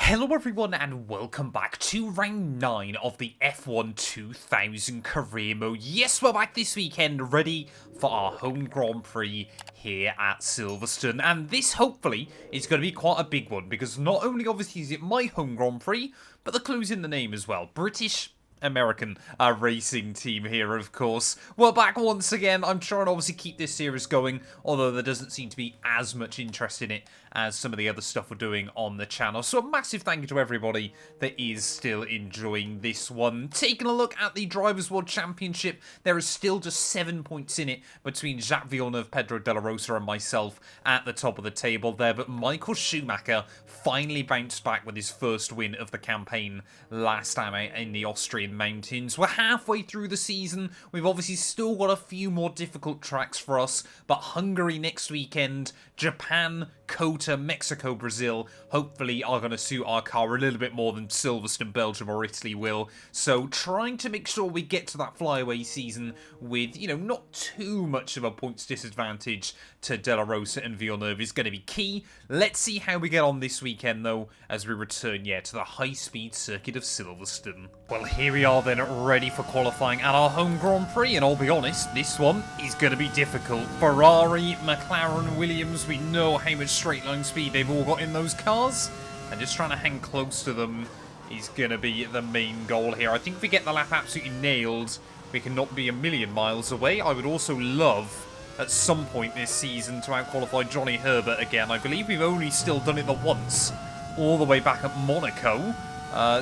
Hello everyone and welcome back to round 9 of the F1 2000 career mode. Yes, we're back this weekend ready for our home Grand Prix here at Silverstone. And this hopefully is going to be quite a big one because not only obviously is it my home Grand Prix, but the clue's in the name as well. British American racing team here, of course. We're back once again. I'm trying to obviously keep this series going, although there doesn't seem to be as much interest in it as some of the other stuff we're doing on the channel. So a massive thank you to everybody that is still enjoying this one. Taking a look at the Drivers' World Championship, there is still just 7 points in it between Jacques Villeneuve, Pedro de la Rosa and myself at the top of the table there. But Michael Schumacher finally bounced back with his first win of the campaign last time out in the Austrian mountains. We're halfway through the season. We've obviously still got a few more difficult tracks for us, but Hungary next weekend, Japan, Kota, Mexico, Brazil, hopefully are going to suit our car a little bit more than Silverstone, Belgium or Italy will. So trying to make sure we get to that flyaway season with, not too much of a points disadvantage to De La Rosa and Villeneuve is going to be key. Let's see how we get on this weekend though as we return, to the high-speed circuit of Silverstone. Well, here we are then, ready for qualifying at our home Grand Prix, and I'll be honest, this one is going to be difficult. Ferrari, McLaren, Williams, we know how much straight line speed they've all got in those cars, and just trying to hang close to them is going to be the main goal here. I think if we get the lap absolutely nailed, we can not be a million miles away. I would also love, at some point this season, to out-qualify Johnny Herbert again. I believe we've only still done it the once, all the way back at Monaco.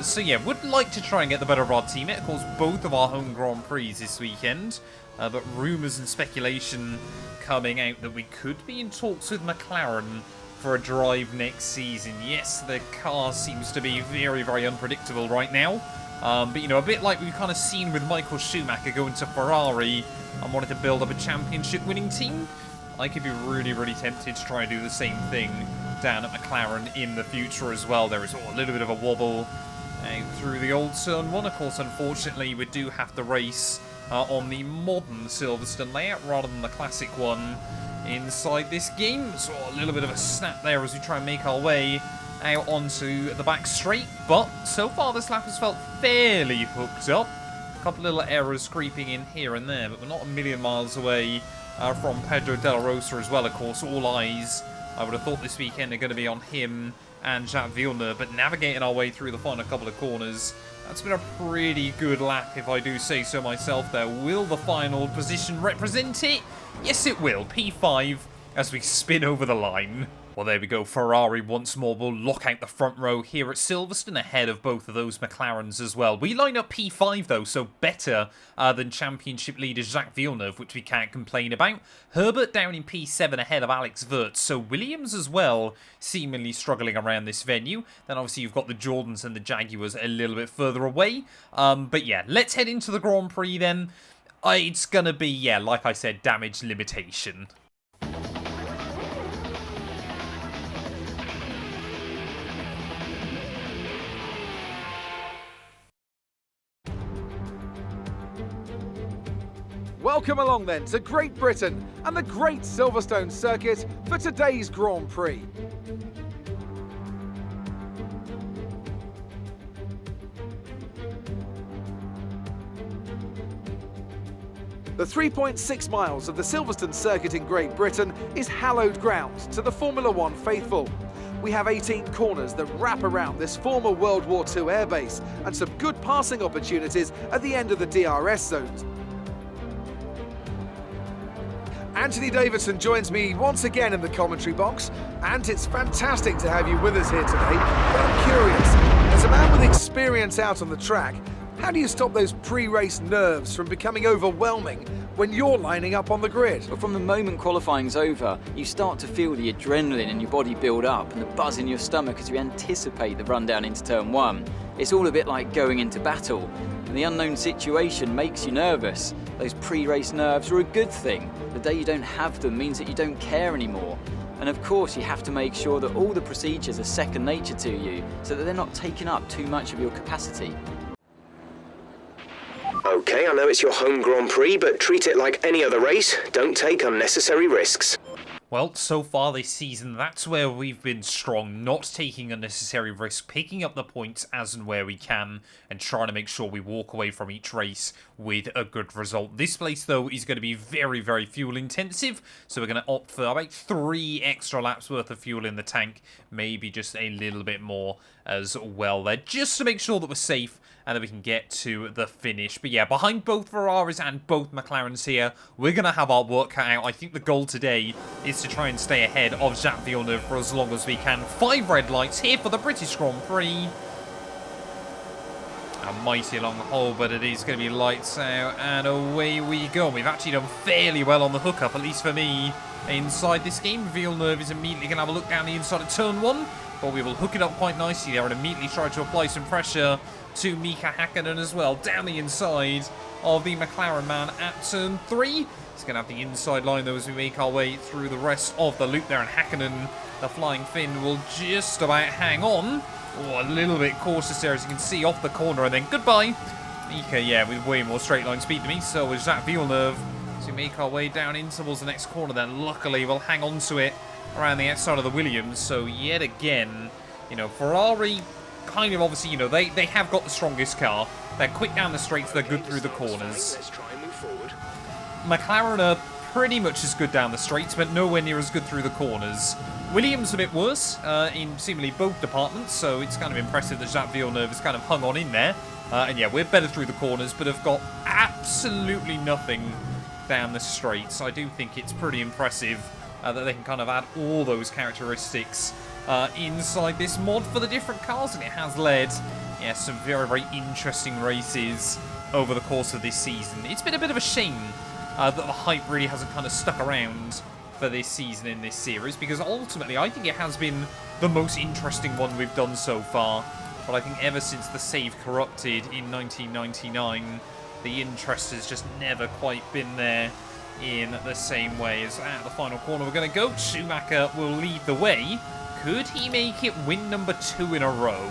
So yeah, would like to try and get the better of our teammate. Of course, both of our home Grand Prix this weekend. But rumours and speculation coming out that we could be in talks with McLaren for a drive next season. Yes, the car seems to be very, very unpredictable right now. But, a bit like we've kind of seen with Michael Schumacher going to Ferrari and wanted to build up a championship-winning team, I could be really, really tempted to try and do the same thing down at McLaren in the future as well. There is a little bit of a wobble out through the old Turn 1. Of course, unfortunately, we do have to race on the modern Silverstone layout rather than the classic one inside this game. So a little bit of a snap there as we try and make our way out onto the back straight. But so far, this lap has felt fairly hooked up. A couple little errors creeping in here and there, but we're not a million miles away from Pedro de la Rosa as well. Of course, all eyes, I would have thought this weekend, are going to be on him and Jacques Villeneuve, but navigating our way through the final couple of corners, that's been a pretty good lap, if I do say so myself there. Will the final position represent it? Yes, it will. P5 as we spin over the line. Well, there we go. Ferrari once more will lock out the front row here at Silverstone ahead of both of those McLarens as well. We line up P5 though, so better than championship leader Jacques Villeneuve, which we can't complain about. Herbert down in P7 ahead of Alex Wurz. So Williams as well, seemingly struggling around this venue. Then obviously you've got the Jordans and the Jaguars a little bit further away. But yeah, let's head into the Grand Prix then. It's going to be, like I said, damage limitation. Welcome along then to Great Britain and the Great Silverstone circuit for today's Grand Prix. The 3.6 miles of the Silverstone circuit in Great Britain is hallowed ground to the Formula One faithful. We have 18 corners that wrap around this former World War II airbase and some good passing opportunities at the end of the DRS zones. Anthony Davidson joins me once again in the commentary box, and it's fantastic to have you with us here today. But I'm curious, as a man with experience out on the track, how do you stop those pre-race nerves from becoming overwhelming when you're lining up on the grid? But from the moment qualifying's over, you start to feel the adrenaline in your body build up and the buzz in your stomach as you anticipate the run down into Turn 1. It's all a bit like going into battle, and the unknown situation makes you nervous. Those pre-race nerves are a good thing. The day you don't have them means that you don't care anymore. And of course you have to make sure that all the procedures are second nature to you so that they're not taking up too much of your capacity. Okay, I know it's your home Grand Prix, but treat it like any other race. Don't take unnecessary risks. Well, so far this season, that's where we've been strong, not taking unnecessary risk, picking up the points as and where we can, and trying to make sure we walk away from each race with a good result. This place, though, is going to be very, very fuel intensive, so we're going to opt for about 3 extra laps worth of fuel in the tank, maybe just a little bit more as well there, just to make sure that we're safe and that we can get to the finish. But yeah, behind both Ferraris and both McLarens here, we're going to have our work cut out. I think the goal today is to try and stay ahead of Jacques Villeneuve for as long as we can. 5 red lights here for the British Grand Prix. A mighty long hole, but it is going to be lights out, and away we go. We've actually done fairly well on the hookup, at least for me, inside this game. Villeneuve is immediately going to have a look down the inside of turn 1, but we will hook it up quite nicely there and immediately try to apply some pressure to Mika Häkkinen as well, down the inside of the McLaren man at turn 3. He's going to have the inside line, though, as we make our way through the rest of the loop there, and Häkkinen, the flying Finn, will just about hang on. Oh, a little bit cautious there, as you can see, off the corner, and then goodbye. Mika, yeah, with way more straight line speed to me, so is Jacques Villeneuve. So we make our way down in towards the next corner, then luckily we'll hang on to it around the outside of the Williams. So yet again, you know, Ferrari kind of obviously, you know, they have got the strongest car. They're quick down the straights, they're good through the corners. Let's try and move forward. McLaren are pretty much as good down the straights, but nowhere near as good through the corners. Williams a bit worse in seemingly both departments, so it's kind of impressive that Jacques Villeneuve has kind of hung on in there. And yeah, we're better through the corners, but have got absolutely nothing down the straights. I do think it's pretty impressive that they can kind of add all those characteristics inside this mod for the different cars, and it has led, yeah, some very, very interesting races over the course of this season. It's been a bit of a shame that the hype really hasn't kind of stuck around for this season in this series, because ultimately I think it has been the most interesting one we've done so far. But I think ever since the save corrupted in 1999, the interest has just never quite been there in the same way. As at the final corner we're going to go. Schumacher will lead the way. Could he make it win number 2 in a row?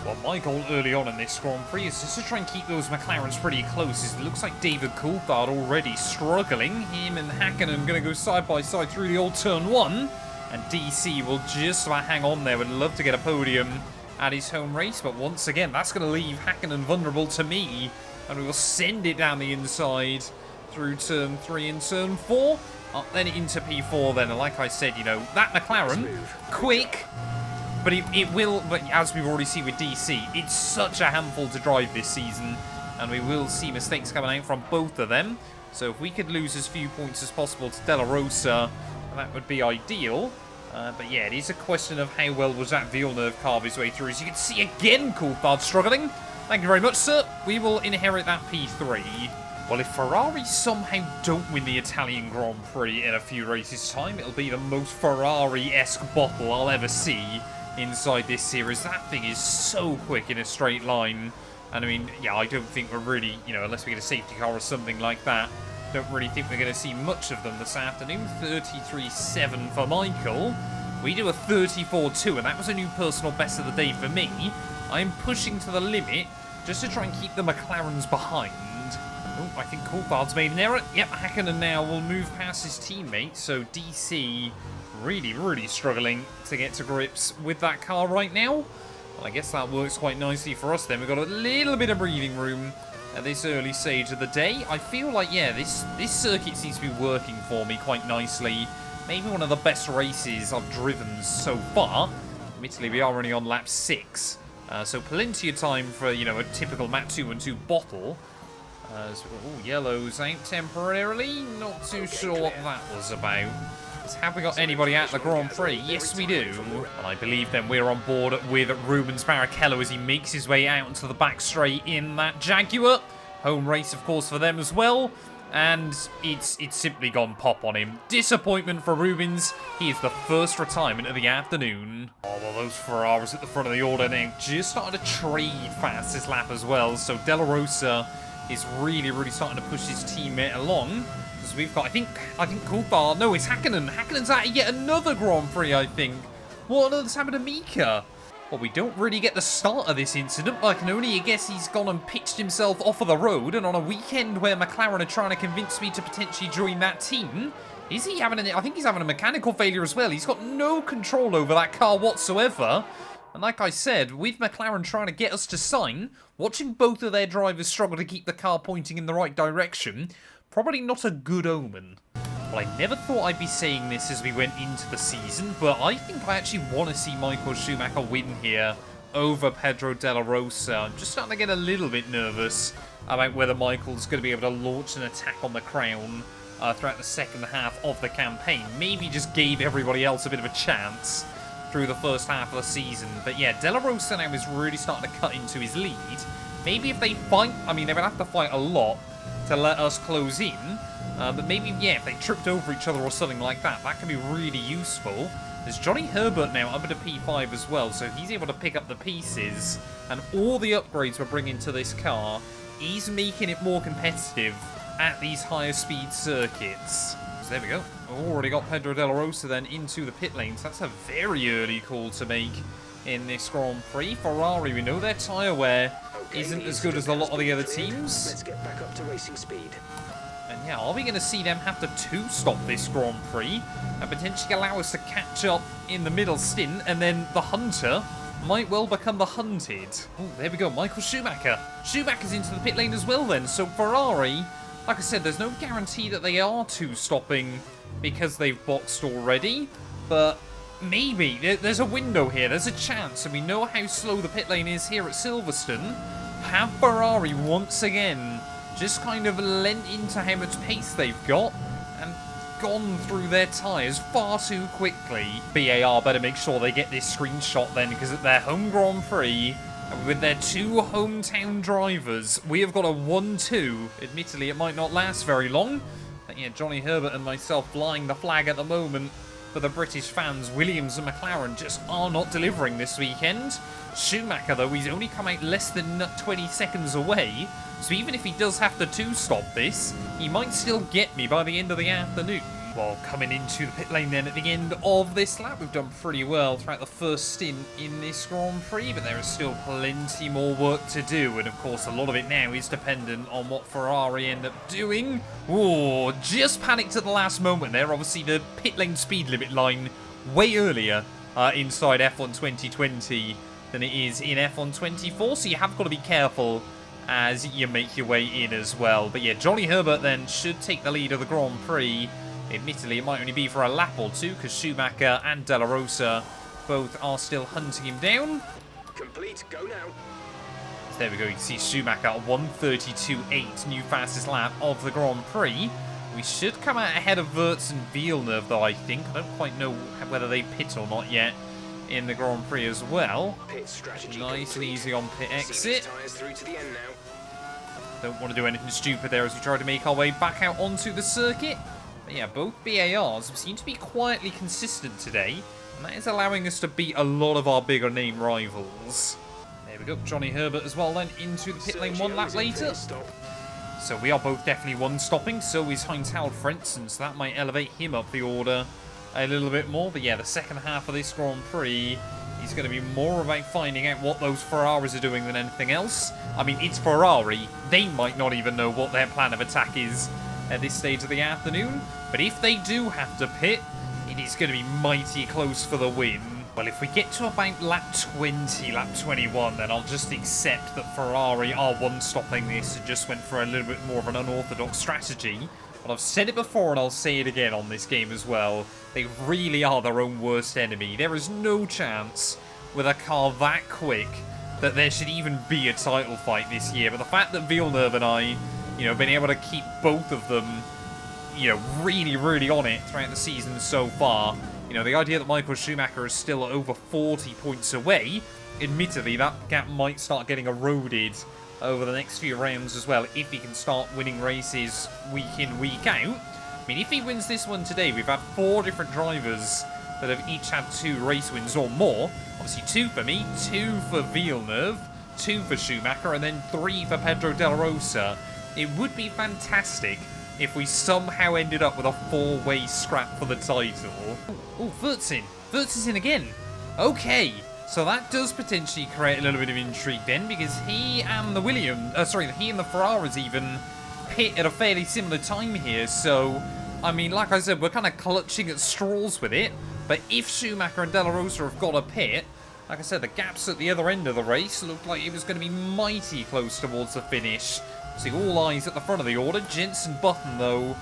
Well, my goal early on in this Grand Prix is just to try and keep those McLarens pretty close. As it looks like David Coulthard already struggling. Him and Häkkinen going to go side by side through the old turn 1. And DC will just about hang on there. Would love to get a podium at his home race. But once again, that's going to leave Häkkinen vulnerable to me. And we will send it down the inside through turn 3 and turn 4. Up then into P4 then, and like I said, you know, that McLaren, quick, but it will, but as we've already seen with DC, it's such a handful to drive this season, and we will see mistakes coming out from both of them. So if we could lose as few points as possible to De La Rosa, that would be ideal. But yeah, it is a question of how well will Jacques Villeneuve carve his way through. As you can see again, Coulthard struggling. Thank you very much, sir. We will inherit that P3. Well, if Ferrari somehow don't win the Italian Grand Prix in a few races' time, it'll be the most Ferrari-esque bottle I'll ever see inside this series. That thing is so quick in a straight line. And I mean, yeah, I don't think we're really, you know, unless we get a safety car or something like that, don't really think we're going to see much of them this afternoon. 33.7 for Michael. We do a 34.2, and that was a new personal best of the day for me. I'm pushing to the limit just to try and keep the McLarens behind. Oh, I think Coulthard's made an error. Yep, Häkkinen now will move past his teammate. So DC really, really struggling to get to grips with that car right now. Well, I guess that works quite nicely for us then. We've got a little bit of breathing room at this early stage of the day. I feel like, yeah, this circuit seems to be working for me quite nicely. Maybe one of the best races I've driven so far. Admittedly, we are only on lap 6. So plenty of time for, you know, a typical map 2-2 bottle. So, ooh, yellow's out temporarily. Not too sure what that was about. Have we got anybody at the Grand Prix? Yes, we do. And I believe then we're on board with Rubens Barrichello as he makes his way out into the back straight in that Jaguar. Home race, of course, for them as well. And it's simply gone pop on him. Disappointment for Rubens. He is the first retirement of the afternoon. Oh, well, those Ferraris at the front of the order now just started to trade fast this lap as well. So De La Rosa is really, really starting to push his teammate along. Because we've got, I think Coulthard, no, it's Häkkinen. Häkkinen's at yet another Grand Prix, I think. What on earth's happened to Mika? Well, we don't really get the start of this incident, but I can only guess he's gone and pitched himself off of the road, and on a weekend where McLaren are trying to convince me to potentially join that team, Is he having I think he's having a mechanical failure as well. He's got no control over that car whatsoever. And like I said, with McLaren trying to get us to sign, watching both of their drivers struggle to keep the car pointing in the right direction, probably not a good omen. Well, I never thought I'd be saying this as we went into the season, but I think I actually want to see Michael Schumacher win here over Pedro de la Rosa. I'm just starting to get a little bit nervous about whether Michael's going to be able to launch an attack on the crown throughout the second half of the campaign. Maybe just gave everybody else a bit of a chance through the first half of the season. But yeah, De La Rosa now is really starting to cut into his lead. Maybe if they fight, I mean, they would have to fight a lot to let us close in. But maybe, yeah, if they tripped over each other or something like that, that can be really useful. There's Johnny Herbert now up at a P5 as well, so he's able to pick up the pieces. And all the upgrades we're bringing to this car, he's making it more competitive at these higher speed circuits. So there we go. We've already got Pedro de la Rosa then into the pit lanes. That's a very early call to make in this Grand Prix. Ferrari, we know their tyre wear isn't as good as a lot of the other teams. Let's get back up to racing speed. And yeah, are we going to see them have to two-stop this Grand Prix and potentially allow us to catch up in the middle stint, and then the hunter might well become the hunted? Oh, there we go, Michael Schumacher. Schumacher's into the pit lane as well then, so Ferrari, like I said, there's no guarantee that they are two-stopping because they've boxed already, but maybe there's a window here, there's a chance, and we know how slow the pit lane is here at Silverstone. Have Ferrari once again just kind of lent into how much pace they've got and gone through their tyres far too quickly. BAR better make sure they get this screenshot then, because at their home Grand Prix, and with their two hometown drivers, we have got a 1-2. Admittedly, it might not last very long. But yeah, Johnny Herbert and myself flying the flag at the moment for the British fans. Williams and McLaren just are not delivering this weekend. Schumacher, though, he's only come out less than 20 seconds away. So even if he does have to two-stop this, he might still get me by the end of the afternoon. Well, coming into the pit lane then at the end of this lap, we've done pretty well throughout the first stint in this Grand Prix, but there is still plenty more work to do, and of course a lot of it now is dependent on what Ferrari end up doing. Ooh, just panicked at the last moment there. Obviously the pit lane speed limit line way earlier inside F1 2020 than it is in F1 24, so you have got to be careful as you make your way in as well. But yeah, Johnny Herbert then should take the lead of the Grand Prix. Admittedly, it might only be for a lap or two, because Schumacher and De La Rosa both are still hunting him down. Complete, go now. So there we go, you can see Schumacher at 1:32.8, new fastest lap of the Grand Prix. We should come out ahead of Wirtz and Villeneuve, though, I think. I don't quite know whether they pit or not yet in the Grand Prix as well. Pit strategy Nice and complete. easy on pit exit. Tires through to the end now. Don't want to do anything stupid there as we try to make our way back out onto the circuit. But yeah, both BARs seem to be quietly consistent today, and that is allowing us to beat a lot of our bigger name rivals. There we go, Johnny Herbert as well then into the pit lane one lap later. So we are both definitely one-stopping, so is Heinz-Harald Frentzen, so that might elevate him up the order a little bit more. But yeah, the second half of this Grand Prix is going to be more about finding out what those Ferraris are doing than anything else. I mean, it's Ferrari. They might not even know what their plan of attack is at this stage of the afternoon. But if they do have to pit, it is going to be mighty close for the win. Well, if we get to about lap 20, lap 21, then I'll just accept that Ferrari are one-stopping this and just went for a little bit more of an unorthodox strategy. But I've said it before and I'll say it again on this game as well. They really are their own worst enemy. There is no chance with a car that quick that there should even be a title fight this year. But the fact that Villeneuve and I, been able to keep both of them, really, really on it throughout the season so far. The idea that Michael Schumacher is still over 40 points away, admittedly, that gap might start getting eroded over the next few rounds as well, if he can start winning races week in, week out. I mean, if he wins this one today, we've had 4 different drivers that have each had 2 race wins or more. Obviously 2 for me, 2 for Villeneuve, 2 for Schumacher, and then 3 for Pedro de la Rosa. It would be fantastic if we somehow ended up with a 4-way scrap for the title. Oh, Wirtz in. Wirtz is in again. Okay, so that does potentially create a little bit of intrigue then, because he and the Ferraris even pit at a fairly similar time here, so I mean, like I said, we're kind of clutching at straws with it. But if Schumacher and De La Rosa have got a pit, like I said, the gaps at the other end of the race looked like it was going to be mighty close towards the finish. See, all eyes at the front of the order. Jenson Button, though,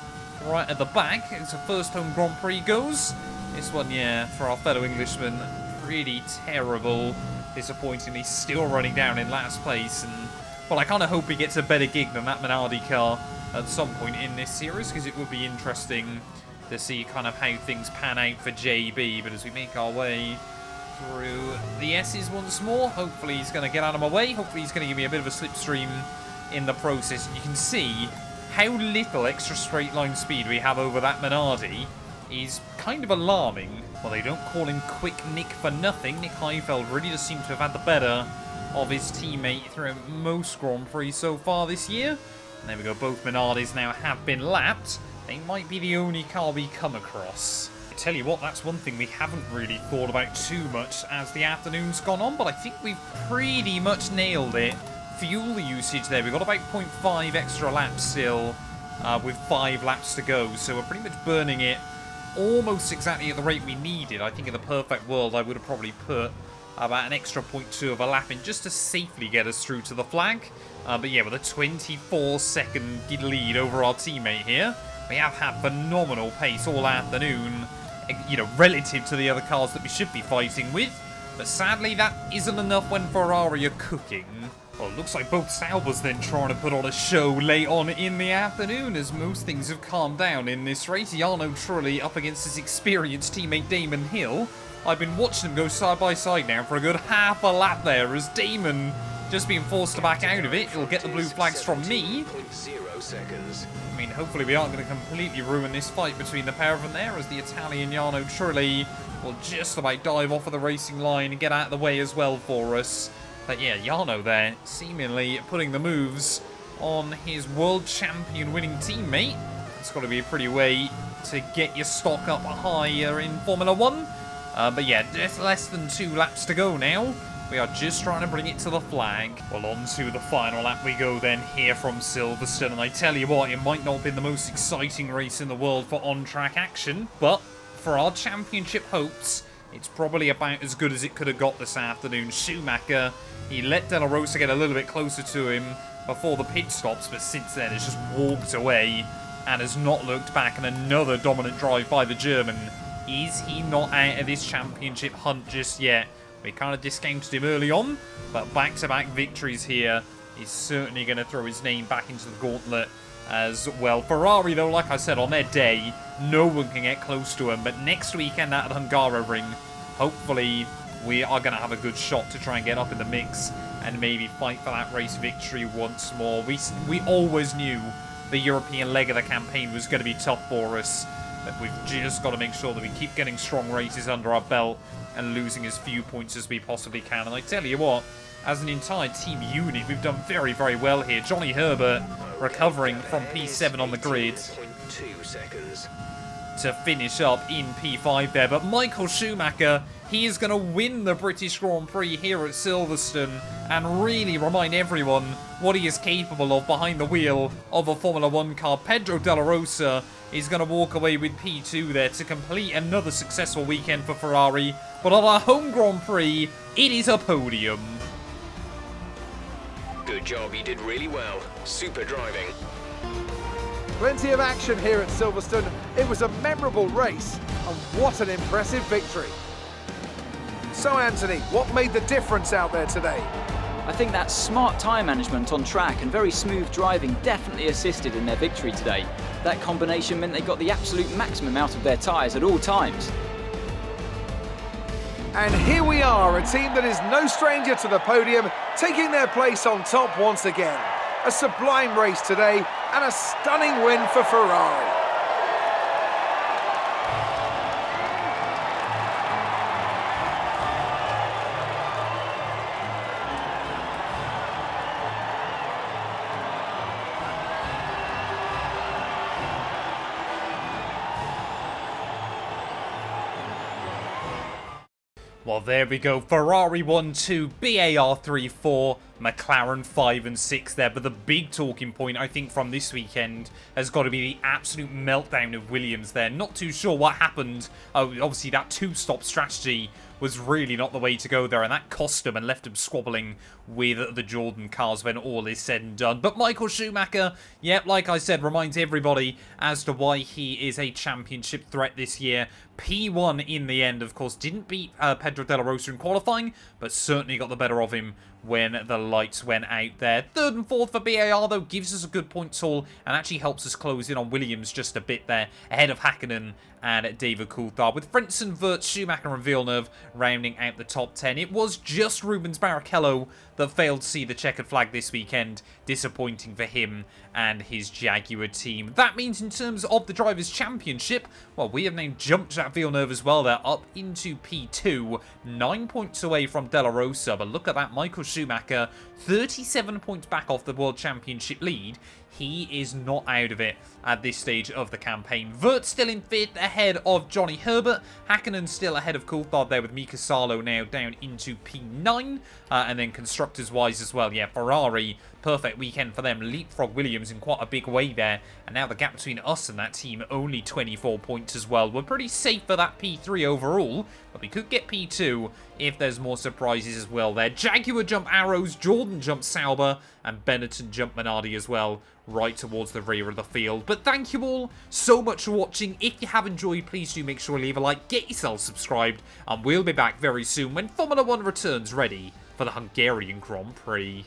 right at the back. As the first home Grand Prix goes. This one, yeah, for our fellow Englishman, pretty terrible. Disappointingly, still running down in last place. And, well, I kind of hope he gets a better gig than that Minardi car at some point in this series, because it would be interesting to see kind of how things pan out for JB. But as we make our way through the S's once more, hopefully he's going to get out of my way. Hopefully he's going to give me a bit of a slipstream in the process. And you can see how little extra straight line speed we have over that Minardi is kind of alarming. Well, they don't call him Quick Nick for nothing. Nick Heifeld really does seem to have had the better of his teammate through most Grand Prix so far this year. And there we go, both Minardis now have been lapped. They might be the only car we come across. I tell you what, that's one thing we haven't really thought about too much as the afternoon's gone on, but I think we've pretty much nailed it. Fuel usage there, we've got about 0.5 extra laps still, with 5 laps to go, so we're pretty much burning it almost exactly at the rate we needed. I think in the perfect world I would have probably put about an extra 0.2 of a lap in just to safely get us through to the flag. But yeah, with a 24-second lead over our teammate here, we have had phenomenal pace all afternoon, you know, relative to the other cars that we should be fighting with. But sadly, that isn't enough when Ferrari are cooking. Well, it looks like both Saubers then trying to put on a show late on in the afternoon, as most things have calmed down in this race. Jarno Trulli up against his experienced teammate Damon Hill. I've been watching them go side by side now for a good half a lap there, as Damon just being forced to back out of it. He'll get the blue flags from me. I mean, hopefully we aren't going to completely ruin this fight between the pair of them there, as the Italian Jarno Trulli will just about dive off of the racing line and get out of the way as well for us. But yeah, Jarno there, seemingly putting the moves on his world champion winning teammate. It's got to be a pretty way to get your stock up higher in Formula 1. But yeah, just less than 2 laps to go now. We are just trying to bring it to the flag. Well, on to the final lap we go then here from Silverstone. And I tell you what, it might not have been the most exciting race in the world for on-track action, but for our championship hopes, it's probably about as good as it could have got this afternoon. Schumacher, he let De La Rosa get a little bit closer to him before the pit stops, but since then has just walked away and has not looked back. And another dominant drive by the German. Is he not out of this championship hunt just yet? We kind of discounted him early on, but back-to-back victories here is certainly going to throw his name back into the gauntlet as well. Ferrari, though, like I said, on their day, no one can get close to them. But next weekend at the Hungaroring, hopefully we are going to have a good shot to try and get up in the mix and maybe fight for that race victory once more. We always knew the European leg of the campaign was going to be tough for us, but we've just got to make sure that we keep getting strong races under our belt and losing as few points as we possibly can. And I tell you what, as an entire team unit, we've done very, very well here. Johnny Herbert recovering from P7 on the grid to finish up in P5 there. But Michael Schumacher, he is going to win the British Grand Prix here at Silverstone and really remind everyone what he is capable of behind the wheel of a Formula 1 car. Pedro De La Rosa is going to walk away with P2 there to complete another successful weekend for Ferrari. But on our home Grand Prix, it is a podium. Good job, you did really well. Super driving. Plenty of action here at Silverstone. It was a memorable race, and what an impressive victory. So, Anthony, what made the difference out there today? I think that smart tyre management on track and very smooth driving definitely assisted in their victory today. That combination meant they got the absolute maximum out of their tyres at all times. And here we are, a team that is no stranger to the podium, taking their place on top once again. A sublime race today, and a stunning win for Ferrari. Well, there we go. Ferrari 1-2, BAR 3-4, McLaren 5 and 6 there. But the big talking point, I think, from this weekend has got to be the absolute meltdown of Williams there. Not too sure what happened. Obviously, that two-stop strategy was really not the way to go there, and that cost him and left him squabbling with the Jordan cars when all is said and done. But Michael Schumacher, yep, like I said, reminds everybody as to why he is a championship threat this year. P1 in the end, of course, didn't beat Pedro de la Rosa in qualifying, but certainly got the better of him when the lights went out there. Third and fourth for BAR, though, gives us a good points haul and actually helps us close in on Williams just a bit there, ahead of Hakkinen and David Coulthard, with Frentzen, Wirtz, Schumacher and Villeneuve rounding out the top 10. It was just Rubens Barrichello that failed to see the checkered flag this weekend. Disappointing for him and his Jaguar team. That means in terms of the Drivers' Championship, well, we have now jumped at Villeneuve as well there, up into P2, 9 points away from De La Rosa. But look at that, Michael Schumacher, 37 points back off the World Championship lead. He is not out of it at this stage of the campaign. Wirtz still in 5th ahead of Johnny Herbert. Hakkinen still ahead of Coulthard there, with Mika Salo now down into P9. And then constructors-wise as well, yeah, Ferrari, perfect weekend for them. Leapfrog Williams in quite a big way there. And now the gap between us and that team, only 24 points as well. We're pretty safe for that P3 overall, but we could get P2 if there's more surprises as well there. Jaguar jump Arrows, Jordan jump Sauber, and Benetton jump Minardi as well, right towards the rear of the field. But thank you all so much for watching. If you have enjoyed, please do make sure to leave a like, get yourself subscribed, and we'll be back very soon when Formula 1 returns ready for the Hungarian Grand Prix.